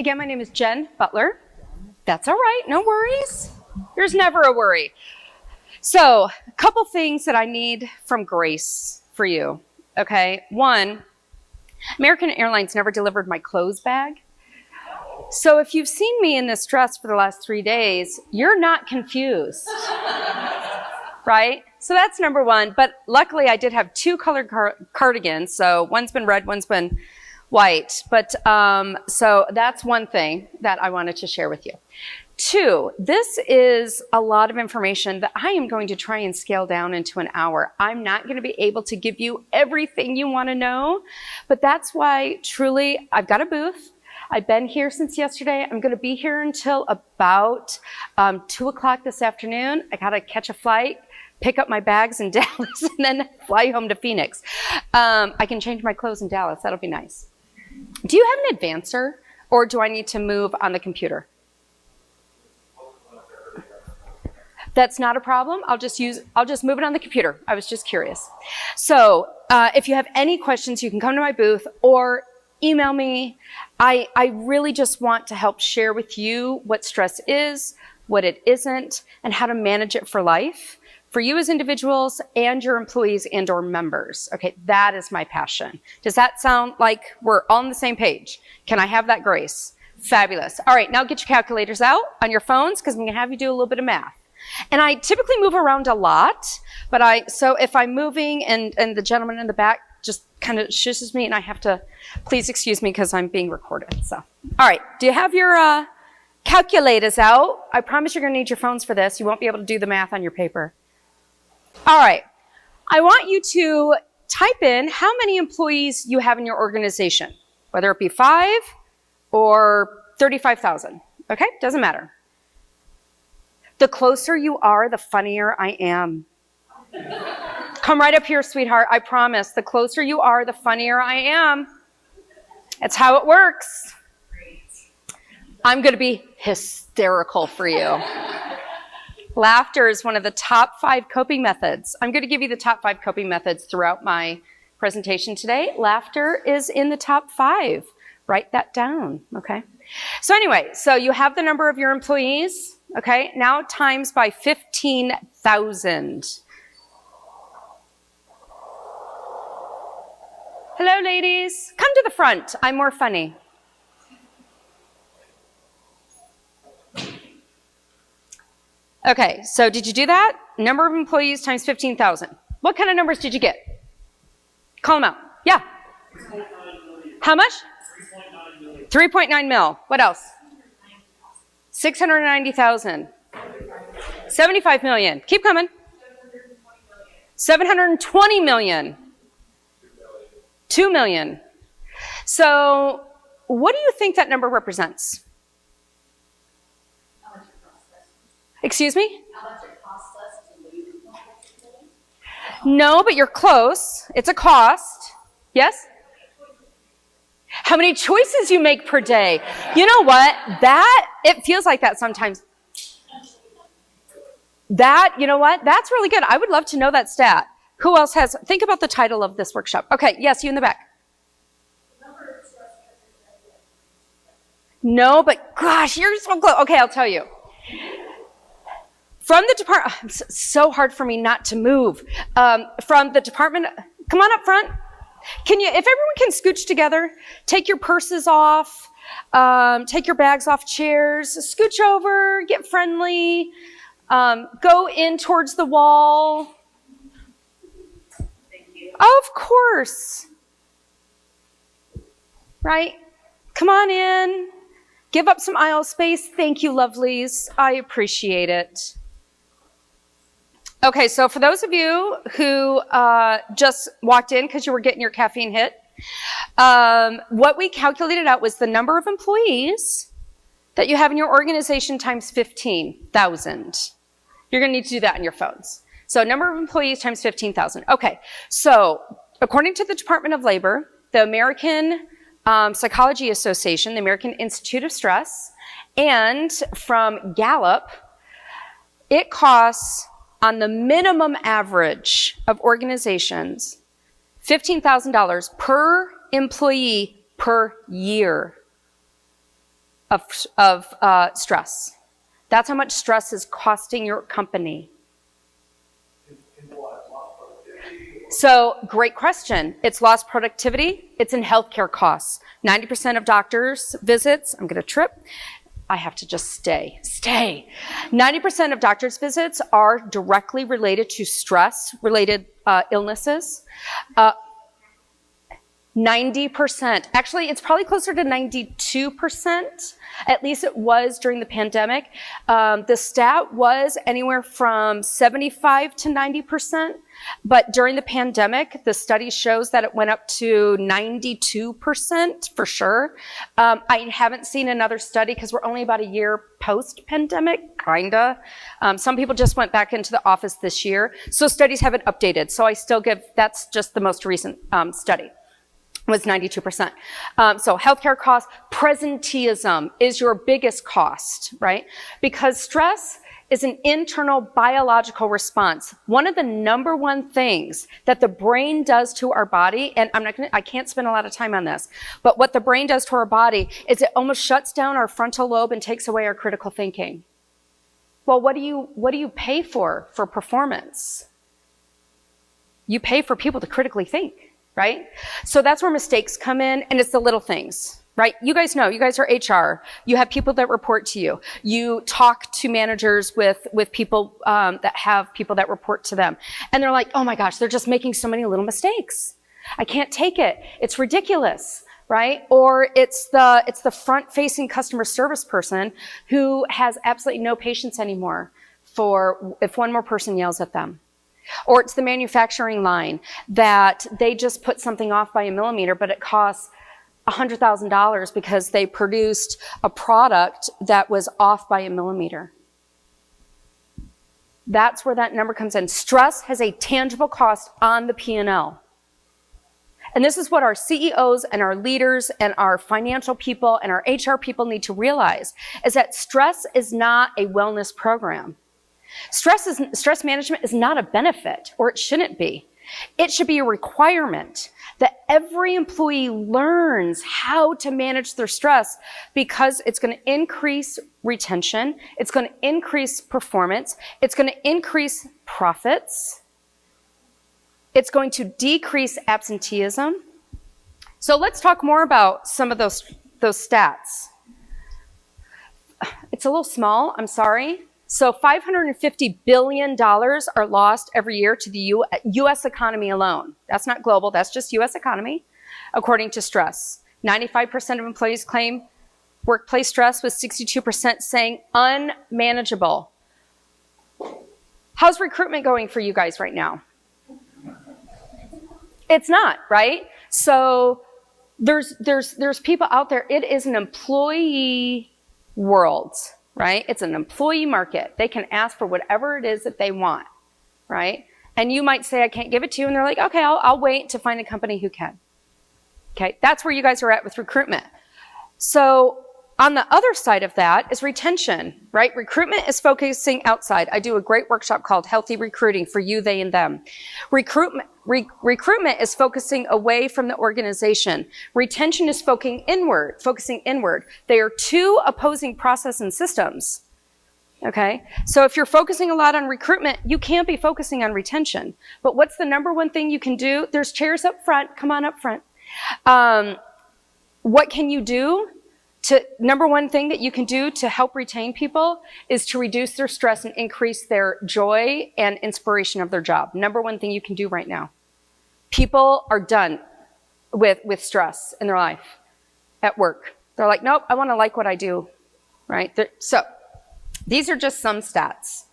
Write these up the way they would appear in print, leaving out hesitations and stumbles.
Again, my name is Jen Butler. That's all right, no worries. There's never a worry. So, a couple things that I need from Grace for you, okay? One, American Airlines never delivered my clothes bag. So if you've seen me in this dress for the last 3 days, you're not confused, right? So that's number one. But luckily, I did have two colored cardigans. So one's been red, one's been white. But so that's one thing that I wanted to share with you. Two, this is a lot of information that I am going to try and scale down into an hour. I'm not going to be able to give you everything you want to know, but that's why truly I've got a booth. I've been here since yesterday. I'm going to be here until about 2 o'clock this afternoon. I got to catch a flight, pick up my bags in Dallas, and then fly home to Phoenix. I can change my clothes in Dallas. That'll be nice. Do you have an advancer, or do I need to move on the computer? That's not a problem. I'll just move it on the computer. I was just curious. So if you have any questions, you can come to my booth or email me. I really just want to help share with you what stress is, what it isn't, and how to manage it for life, for you as individuals and your employees and or members. Okay, that is my passion. Does that sound like we're all on the same page? Can I have that, Grace? Fabulous. All right, now get your calculators out on your phones because I'm going to have you do a little bit of math. And I typically move around a lot, but so if I'm moving and the gentleman in the back just kind of shushes me and I have to, please excuse me because I'm being recorded. So, all right, do you have your calculators out? I promise you're going to need your phones for this. You won't be able to do the math on your paper. All right, I want you to type in how many employees you have in your organization, whether it be 5 or 35,000, okay? Doesn't matter. The closer you are, the funnier I am. Come right up here, sweetheart. I promise. The closer you are, the funnier I am. It's how it works. I'm going to be hysterical for you. Laughter is one of the top 5 coping methods. I'm going to give you the top 5 coping methods throughout my presentation today. Laughter is in the top 5. Write that down, okay? So anyway, so you have the number of your employees. Okay, now times by 15,000. Hello, ladies. Come to the front. I'm more funny. Okay, so did you do that? Number of employees times 15,000. What kind of numbers did you get? Call them out. Yeah. How much? 3.9 mil. What else? 690,000. 75 million. Keep coming. 720 million. 2 million. So, what do you think that number represents? Excuse me? No, but you're close. It's a cost. Yes? How many choices you make per day. You know what? It feels like that sometimes. You know what? That's really good. I would love to know that stat. Who else has, think about the title of this workshop. Okay, yes, you in the back. No, but gosh, you're so close. Okay, I'll tell you. From the department, it's so hard for me not to move. From the department, come on up front. If everyone can scooch together, take your purses off, take your bags off chairs, scooch over, get friendly, go in towards the wall. Thank you. Of course. Right? Come on in. Give up some aisle space. Thank you, lovelies. I appreciate it. Okay, so for those of you who just walked in because you were getting your caffeine hit, what we calculated out was the number of employees that you have in your organization times 15,000. You're going to need to do that on your phones. So number of employees times 15,000. Okay, so according to the Department of Labor, the American Psychology Association, the American Institute of Stress, and from Gallup, it costs on the minimum average of organizations, $15,000 per employee per year. of stress. That's how much stress is costing your company. So, great question. It's lost productivity. It's in healthcare costs. 90% of doctors' visits, I'm going to trip. I have to just stay. 90% of doctors' visits are directly related to stress-related illnesses. 90%. Actually, it's probably closer to 92%. At least it was during the pandemic. The stat was anywhere from 75 to 90%. But during the pandemic, the study shows that it went up to 92% for sure. I haven't seen another study because we're only about a year post-pandemic, kinda. Some people just went back into the office this year. So studies haven't updated. So I still that's just the most recent study. Was 92%. So healthcare costs, presenteeism is your biggest cost, right? Because stress is an internal biological response. One of the number one things that the brain does to our body, and I can't spend a lot of time on this, but what the brain does to our body is it almost shuts down our frontal lobe and takes away our critical thinking. Well, what do you pay for performance? You pay for people to critically think. Right? So that's where mistakes come in, and it's the little things, right? You guys know, you guys are HR. You have people that report to you. You talk to managers with people that have people that report to them. And they're like, oh my gosh, they're just making so many little mistakes. I can't take it. It's ridiculous, right? Or it's the front-facing customer service person who has absolutely no patience anymore for if one more person yells at them. Or it's the manufacturing line that they just put something off by a millimeter, but it costs $100,000 because they produced a product that was off by a millimeter. That's where that number comes in. Stress has a tangible cost on the P&L. And this is what our CEOs and our leaders and our financial people and our HR people need to realize, is that stress is not a wellness program. Stress management is not a benefit, or it shouldn't be. It should be a requirement that every employee learns how to manage their stress, because it's going to increase retention, it's going to increase performance, it's going to increase profits, it's going to decrease absenteeism. So let's talk more about some of those stats. It's a little small, I'm sorry. So $550 billion are lost every year to the U.S. economy alone. That's not global, that's just U.S. economy, according to stress. 95% of employees claim workplace stress, with 62% saying unmanageable. How's recruitment going for you guys right now? It's not, right? So there's people out there, it is an employee world. Right? It's an employee market. They can ask for whatever it is that they want, right? And you might say, I can't give it to you. And they're like, okay, I'll wait to find a company who can. Okay, that's where you guys are at with recruitment. So on the other side of that is retention, right? Recruitment is focusing outside. I do a great workshop called Healthy Recruiting for you, they, and them. Recruitment is focusing away from the organization. Retention is focusing inward. They are two opposing processes and systems. Okay? So if you're focusing a lot on recruitment, you can't be focusing on retention. But what's the number one thing you can do? There's chairs up front. Come on up front. What can you do? Number one thing that you can do to help retain people is to reduce their stress and increase their joy and inspiration of their job. Number one thing you can do right now. People are done with stress in their life at work. They're like, nope, I want to like what I do, right? So these are just some stats.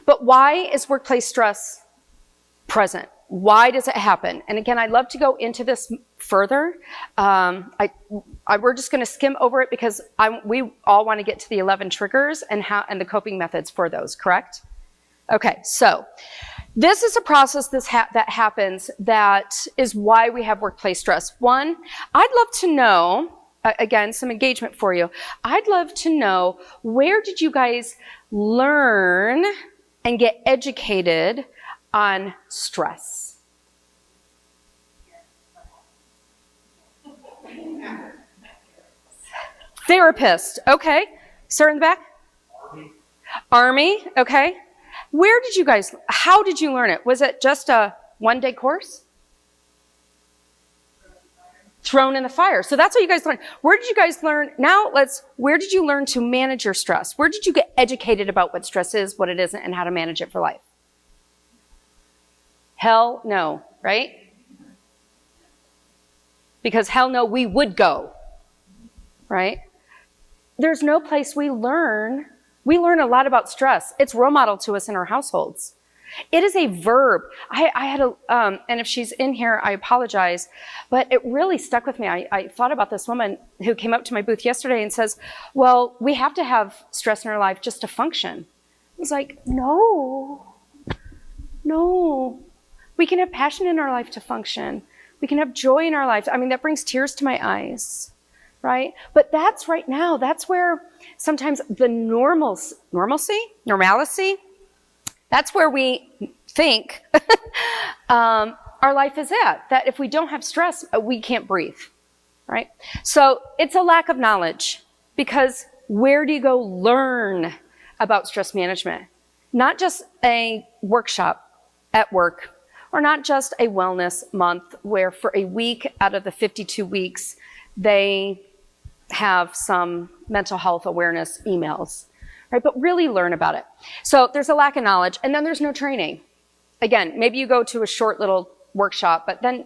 But why is workplace stress present? Why does it happen? And again, I'd love to go into this further. We're just going to skim over it because we all want to get to the 11 triggers and the coping methods for those, correct? Okay, so this is a process that happens that is why we have workplace stress. One, I'd love to know, again, some engagement for you. I'd love to know, where did you guys learn and get educated on stress? Therapist. Okay. Sir in the back? Army. Okay. How did you learn it? Was it just a one-day course? Thrown in the fire. So that's what you guys learned. Where did you guys learn? Where did you learn to manage your stress? Where did you get educated about what stress is, what it isn't, and how to manage it for life? Hell no, right? Because hell no, we would go, right? There's no place we learn a lot about stress. It's role model to us in our households. It is a verb. I had and if she's in here, I apologize, but it really stuck with me. I thought about this woman who came up to my booth yesterday and says, well, we have to have stress in our life just to function. I was like, no. We can have passion in our life to function. We can have joy in our life. I mean, that brings tears to my eyes, right? But that's where sometimes the normalcy, that's where we think our life is at. That if we don't have stress, we can't breathe, right? So it's a lack of knowledge, because where do you go learn about stress management? Not just a workshop at work, or not just a wellness month where for a week out of the 52 weeks, they have some mental health awareness emails. Right, but really learn about it. So there's a lack of knowledge, and then there's no training. Again, maybe you go to a short little workshop, but then,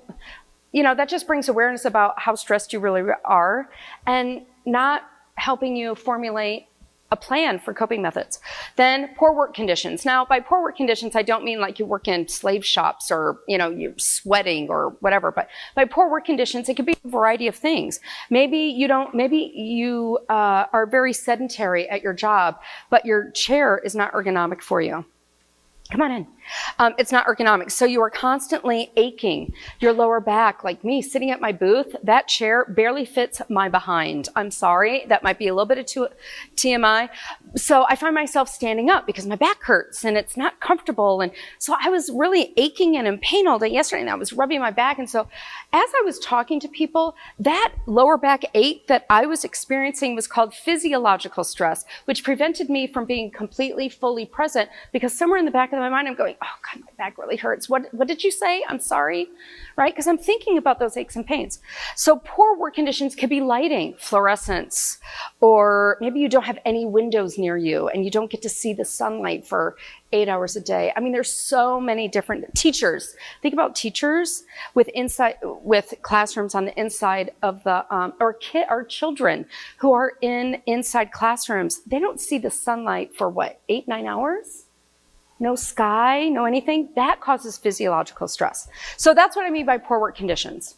that just brings awareness about how stressed you really are, and not helping you formulate a plan for coping methods. Then poor work conditions. Now, by poor work conditions, I don't mean like you work in slave shops or, you're sweating or whatever, but by poor work conditions, it could be a variety of things. Maybe you are very sedentary at your job, but your chair is not ergonomic for you. Come on in. It's not ergonomic. So you are constantly aching. Your lower back, like me, sitting at my booth, that chair barely fits my behind. I'm sorry. That might be a little bit of TMI. So I find myself standing up because my back hurts and it's not comfortable. And so I was really aching and in pain all day yesterday, and I was rubbing my back. And so as I was talking to people, that lower back ache that I was experiencing was called physiological stress, which prevented me from being completely, fully present, because somewhere in the back of my mind, I'm going, oh God, my back really hurts. What did you say? I'm sorry, right? Because I'm thinking about those aches and pains. So poor work conditions could be lighting, fluorescence, or maybe you don't have any windows near you and you don't get to see the sunlight for 8 hours a day. I mean, there's so many different teachers. Think about teachers with classrooms on the inside of the, or children who are inside classrooms. They don't see the sunlight for 8, 9 hours? No sky, no anything. That causes physiological stress. So that's what I mean by poor work conditions.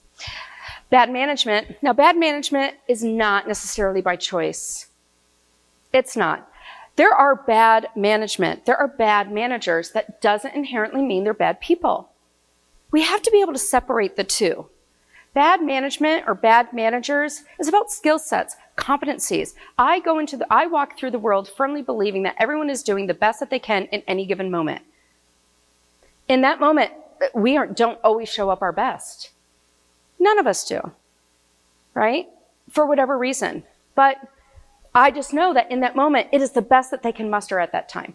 Bad management. Now, bad management is not necessarily by choice. It's not. There are bad management. There are bad managers. That doesn't inherently mean they're bad people. We have to be able to separate the two. Bad management or bad managers is about skill sets, competencies. I walk through the world firmly believing that everyone is doing the best that they can in any given moment. In that moment, we don't always show up our best. None of us do, right? For whatever reason. But I just know that in that moment, it is the best that they can muster at that time.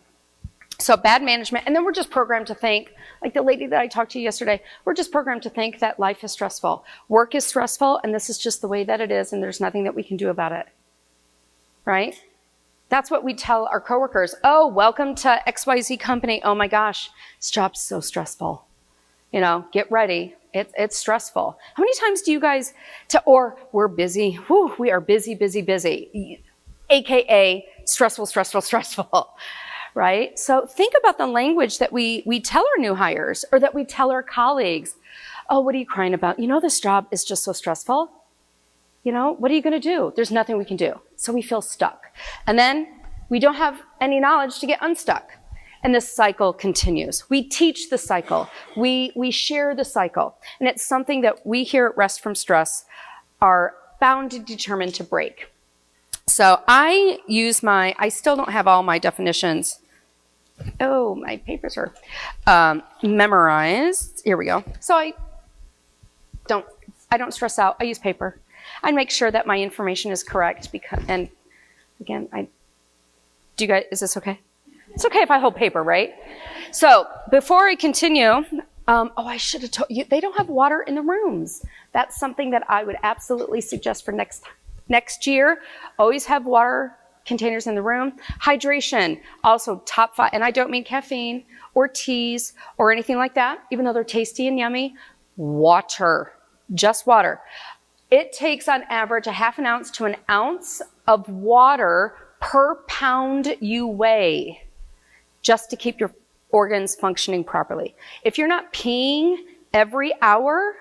So bad management, and then we're just programmed to think, like the lady that I talked to yesterday, we're just programmed to think that life is stressful. Work is stressful, and this is just the way that it is, and there's nothing that we can do about it, right? That's what we tell our coworkers. Oh, welcome to XYZ company. Oh my gosh, this job's so stressful. Get ready. It's stressful. How many times do you guys, or we're busy. Whew, we are busy, busy, busy. AKA stressful. Right? So think about the language that we tell our new hires, or that we tell our colleagues. Oh, what are you crying about? This job is just so stressful. What are you going to do? There's nothing we can do. So we feel stuck. And then we don't have any knowledge to get unstuck. And this cycle continues. We teach the cycle. We share the cycle. And it's something that we here at Rest from Stress are bound and determined to break. So I still don't have all my definitions. Oh, my papers are memorized. Here we go. So I don't stress out. I use paper. I make sure that my information is correct because, and again, is this okay? It's okay if I hold paper, right? So before I continue, I should have told you, they don't have water in the rooms. That's something that I would absolutely suggest for next year. Always have water containers in the room. Hydration, also top 5, and I don't mean caffeine or teas or anything like that, even though they're tasty and yummy. Water, just water. It takes on average a half an ounce to an ounce of water per pound you weigh just to keep your organs functioning properly. If you're not peeing every hour,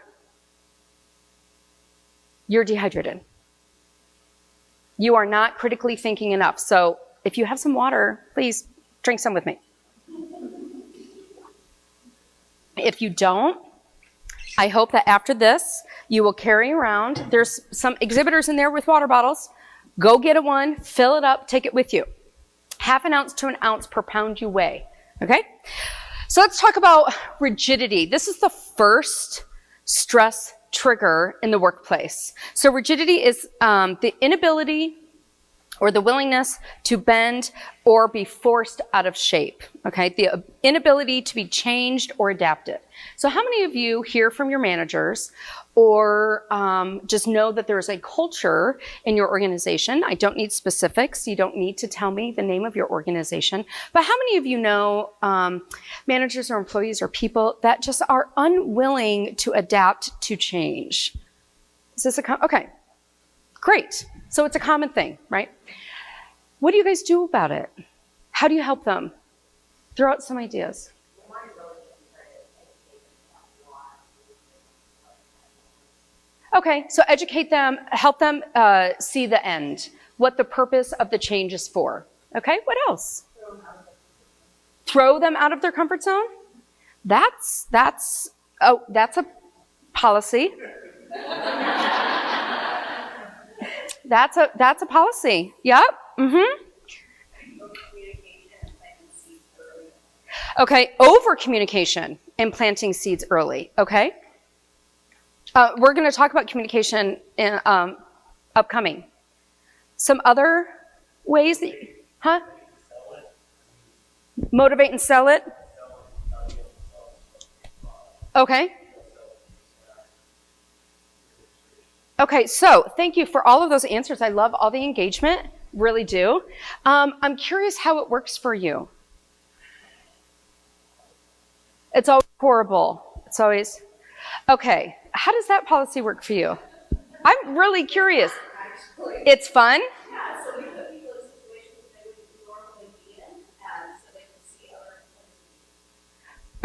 you're dehydrated. You are not critically thinking enough. So if you have some water, please drink some with me. If you don't, I hope that after this, you will carry around. There's some exhibitors in there with water bottles. Go get one, fill it up, take it with you. Half an ounce to an ounce per pound you weigh, okay? So let's talk about rigidity. This is the first stress trigger in the workplace. So rigidity is the inability or the willingness to bend or be forced out of shape, okay? The inability to be changed or adapted. So how many of you hear from your managers or just know that there's a culture in your organization? I don't need specifics. You don't need to tell me the name of your organization. But how many of you know managers or employees or people that just are unwilling to adapt to change? Is this okay, great. So it's a common thing, right? What do you guys do about it? How do you help them? Throw out some ideas. Okay, so educate them, help them see the end, what the purpose of the change is for. Okay, what else? Throw them out of their comfort zone? That's a policy. That's a policy. Yep. Mm-hmm. Okay, over communication and planting seeds early. Okay. We're going to talk about communication in upcoming. Some other ways that, motivate and sell it. Okay. Okay, so thank you for all of those answers. I love all the engagement, really do. I'm curious how it works for you. It's always horrible. It's always, okay. How does that policy work for you? I'm really curious. It's fun? Yeah, so we put people in situations they would normally be in, so they can see other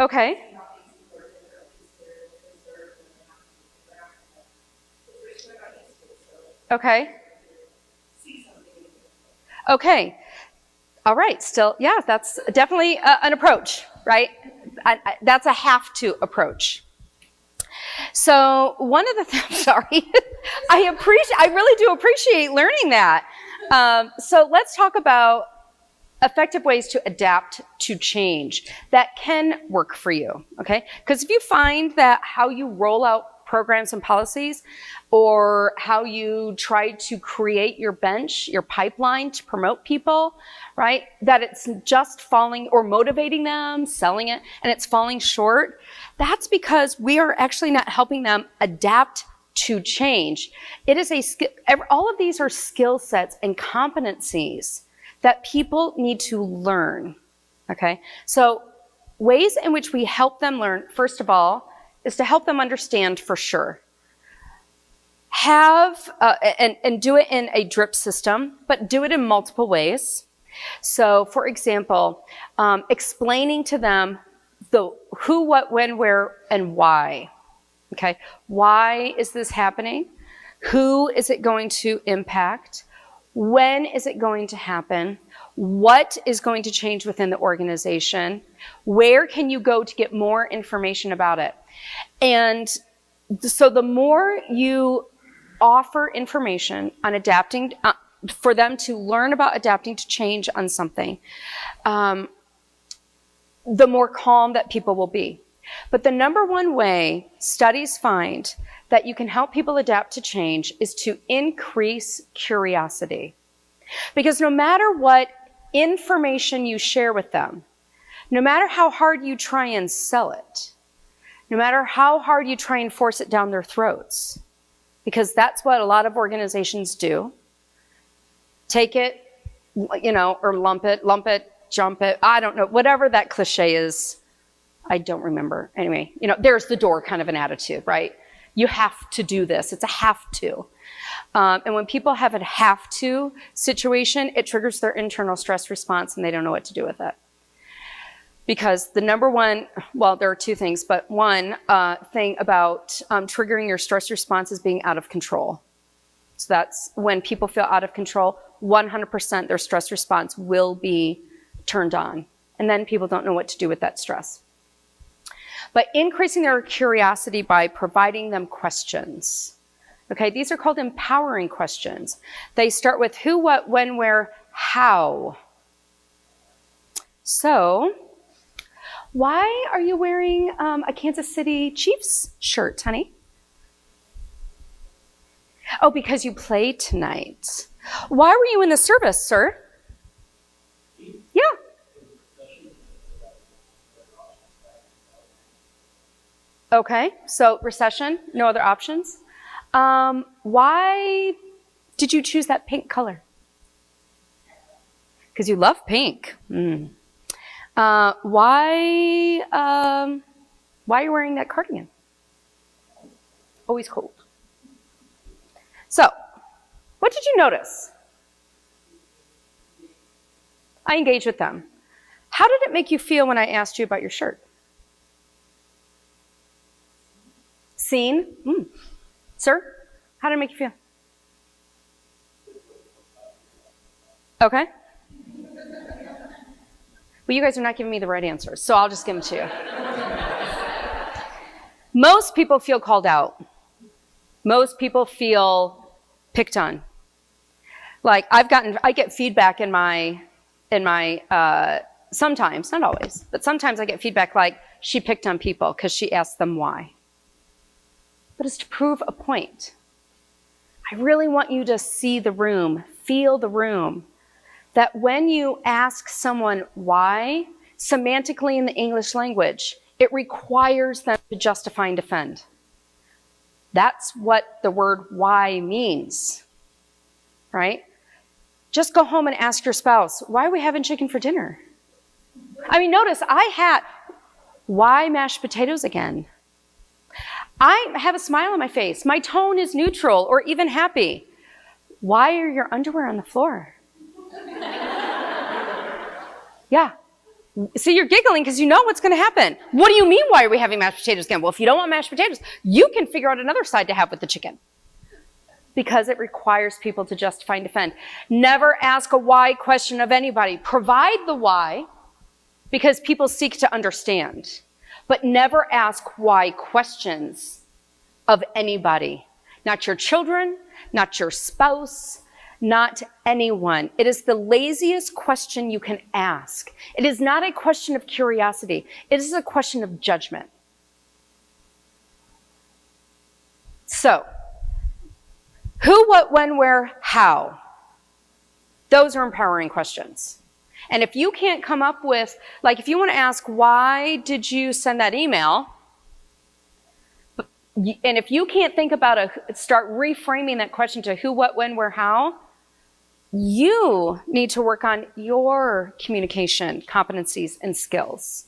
employees. Okay. Okay. Okay. All right. Still, yeah, that's definitely an approach, right? That's a have to approach. So one of the things, sorry, I really do appreciate learning that. So let's talk about effective ways to adapt to change that can work for you, okay? Because if you find that how you roll out programs and policies or how you try to create your bench, your pipeline to promote people, right, that it's just falling or motivating them, selling it, and it's falling short, that's because we are actually not helping them adapt to change. It is a skill. All of these are skill sets and competencies that people need to learn, okay? So ways in which we help them learn, first of all, is to help them understand for sure. And do it in a drip system, but do it in multiple ways. So, for example, explaining to them the who, what, when, where, and why. Okay, why is this happening? Who is it going to impact? When is it going to happen? What is going to change within the organization? Where can you go to get more information about it? And so the more you offer information on adapting, for them to learn about adapting to change on something, the more calm that people will be. But the number one way studies find that you can help people adapt to change is to increase curiosity. Because no matter what information you share with them, no matter how hard you try and sell it, no matter how hard you try and force it down their throats, because that's what a lot of organizations do, take it, or lump it, jump it, I don't know, whatever that cliche is, I don't remember. Anyway, there's the door kind of an attitude, right? You have to do this. It's a have to. And when people have a have to situation, it triggers their internal stress response and they don't know what to do with it. Because the number one, well, there are two things, but one thing about triggering your stress response is being out of control. So that's when people feel out of control, 100% their stress response will be turned on. And then people don't know what to do with that stress. But increasing their curiosity by providing them questions. Okay, these are called empowering questions. They start with who, what, when, where, how. So, why are you wearing a Kansas City Chiefs shirt, honey? Oh, because you played tonight. Why were you in the service, sir? Yeah. Okay, so recession, no other options. Why did you choose that pink color? Because you love pink. Why are you wearing that cardigan? Always cold. So, what did you notice? I engaged with them. How did it make you feel when I asked you about your shirt? Seen? Sir, how did it make you feel? Okay. Well, you guys are not giving me the right answers, so I'll just give them to you. Most people feel called out. Most people feel picked on. Like I get feedback in my sometimes, not always, but sometimes I get feedback like she picked on people because she asked them why. But it's to prove a point. I really want you to see the room, feel the room. That when you ask someone why, semantically in the English language, it requires them to justify and defend. That's what the word why means, right? Just go home and ask your spouse, why are we having chicken for dinner? I mean, notice why mashed potatoes again? I have a smile on my face. My tone is neutral or even happy. Why are your underwear on the floor? Yeah. See, you're giggling because you know what's going to happen. What do you mean, why are we having mashed potatoes again? Well, if you don't want mashed potatoes, you can figure out another side to have with the chicken. Because it requires people to justify and defend. Never ask a why question of anybody. Provide the why because people seek to understand. But never ask why questions of anybody. Not your children, not your spouse, not anyone. It is the laziest question you can ask. It is not a question of curiosity. It is a question of judgment. So, who, what, when, where, how? Those are empowering questions. And if you can't come up with, like if you want to ask, why did you send that email? And if you can't think about start reframing that question to who, what, when, where, how, you need to work on your communication competencies and skills,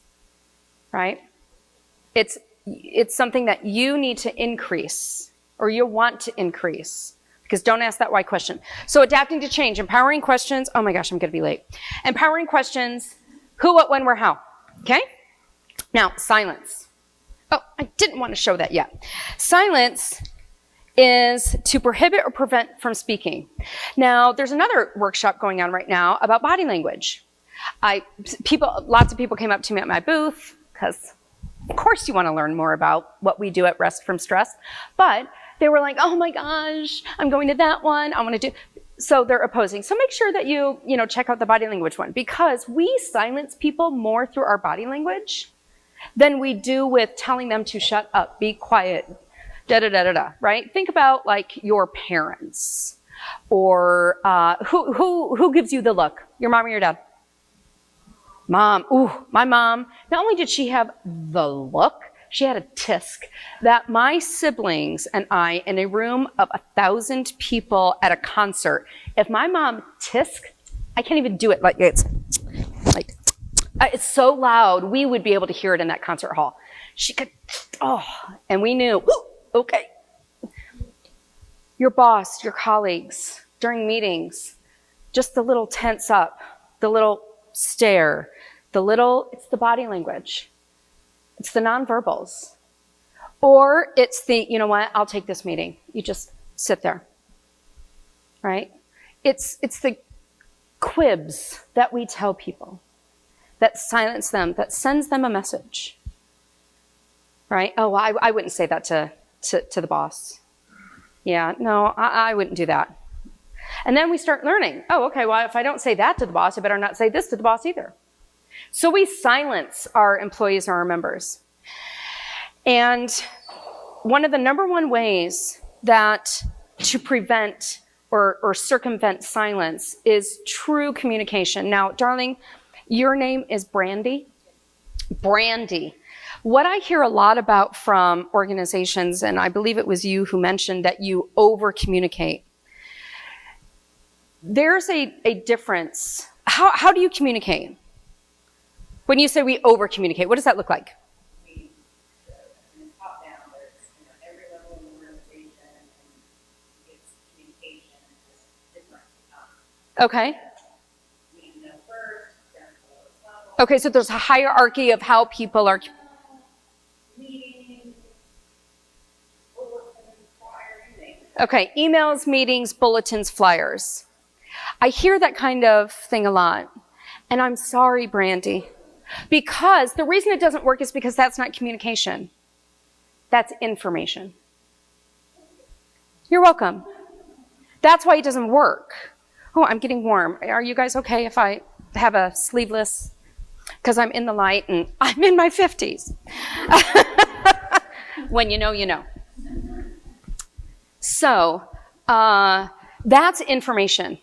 right? It's something that you need to increase or you want to increase. Because don't ask that why question. So adapting to change, empowering questions. Oh my gosh, I'm going to be late. Empowering questions, who, what, when, where, how. Okay? Now, silence. Oh, I didn't want to show that yet. Silence is to prohibit or prevent from speaking. Now, there's another workshop going on right now about body language. Lots of people came up to me at my booth because, of course, you want to learn more about what we do at Rest from Stress. But they were like, oh my gosh, I'm going to that one. I want to do. So they're opposing. So make sure that you check out the body language one because we silence people more through our body language than we do with telling them to shut up, be quiet, right? Think about like your parents, or who gives you the look? Your mom or your dad? Mom. Ooh, my mom. Not only did she have the look, she had a tisk that my siblings and I, in a room of 1,000 people at a concert, if my mom tisked, I can't even do it like it's so loud, we would be able to hear it in that concert hall. She could, and we knew, ooh, okay. Your boss, your colleagues, during meetings, just the little tense up, the little stare, it's the body language. It's the nonverbals. Or it's the, you know what, I'll take this meeting. You just sit there, right? It's the quibs that we tell people that silence them, that sends them a message, right? Oh, I wouldn't say that to the boss. Yeah, no, I wouldn't do that. And then we start learning, oh, okay, well, if I don't say that to the boss, I better not say this to the boss either. So we silence our employees or our members. And one of the number one ways that to prevent or circumvent silence is true communication. Now, darling, your name is Brandy? Brandy. What I hear a lot about from organizations, and I believe it was you who mentioned that you over-communicate. There's a difference. How do you communicate? When you say we over-communicate, what does that look like? Top down, there's every level in the organization, and it's communication is different. Okay. We know first, then the lowest level. Okay, so there's a hierarchy of how people are. Meetings, bulletins, flyers, you name it. Okay, emails, meetings, bulletins, flyers. I hear that kind of thing a lot. And I'm sorry, Brandy. Because the reason it doesn't work is because that's not communication. That's information. You're welcome. That's why it doesn't work. Oh, I'm getting warm. Are you guys okay if I have a sleeveless? Because I'm in the light and I'm in my 50s. When you know, you know. So, that's information.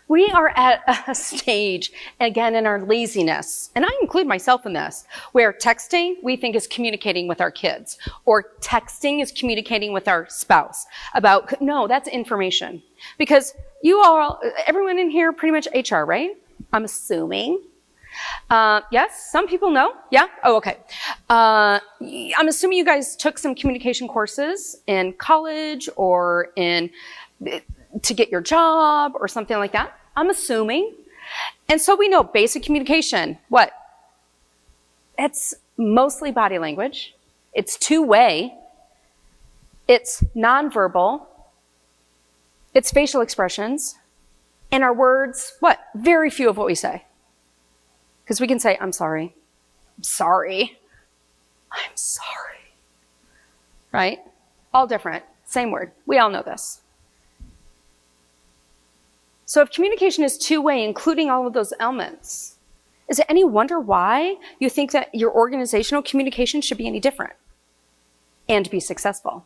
We are at a stage, again, in our laziness, and I include myself in this, where texting we think is communicating with our kids, or texting is communicating with our spouse about, no, that's information. Because you all, everyone in here, pretty much HR, right? I'm assuming. Yes, some people know. Yeah? Oh, okay. I'm assuming you guys took some communication courses in college or to get your job or something like that. I'm assuming. And so we know basic communication. What? It's mostly body language. It's two-way. It's nonverbal. It's facial expressions. And our words, what? Very few of what we say. Because we can say, I'm sorry. I'm sorry. I'm sorry. Right? All different. Same word. We all know this. So if communication is two-way, including all of those elements, is it any wonder why you think that your organizational communication should be any different and be successful?